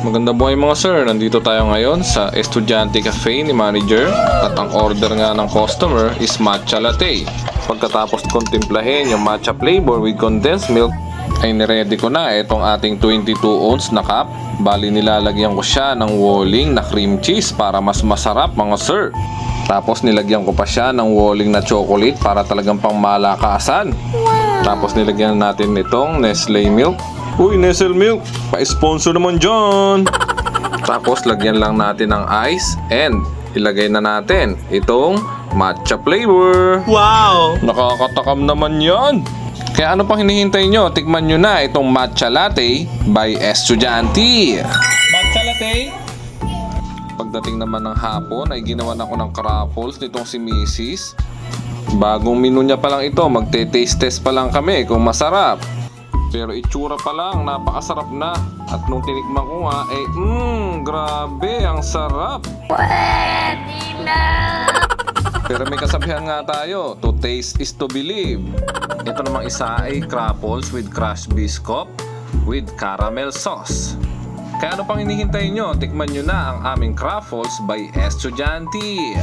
Magandang buhay mga sir, nandito tayo ngayon sa Estudyante Cafe ni Manager at ang order nga ng customer is matcha latte. Pagkatapos kontemplahin yung matcha flavor with condensed milk, ay niready ko na itong ating 22 ounce na cup. Bali nilalagyan ko siya ng walling na cream cheese para mas masarap mga sir. Tapos nilagyan ko pa siya ng walling na chocolate para talagang pang malakasan. Tapos nilagyan natin itong Nestle milk. Uy, Nestle milk, pa-sponsor naman dyan. Tapos lagyan lang natin ng ice and ilagay na natin itong matcha flavor. Wow! Nakakatakam naman yan. Kaya ano pang hinihintay nyo? Tikman nyo na itong matcha latte by Estudyante. Matcha latte? Pagdating naman ng hapon ay ginawan ako ng crackles nitong si Mrs. Bagong menu niya pa lang ito, magte-taste test pa lang kami kung masarap. Pero itsura pa lang, napakasarap na. At nung tinikman ko nga, grabe, ang sarap. Pwede na! Pero may kasabihan nga tayo, to taste is to believe. Ito namang isa ay crackles with crushed biscuit with caramel sauce. Kaya ano pang hinihintay nyo? Tikman nyo na ang aming crackles by Estudyante.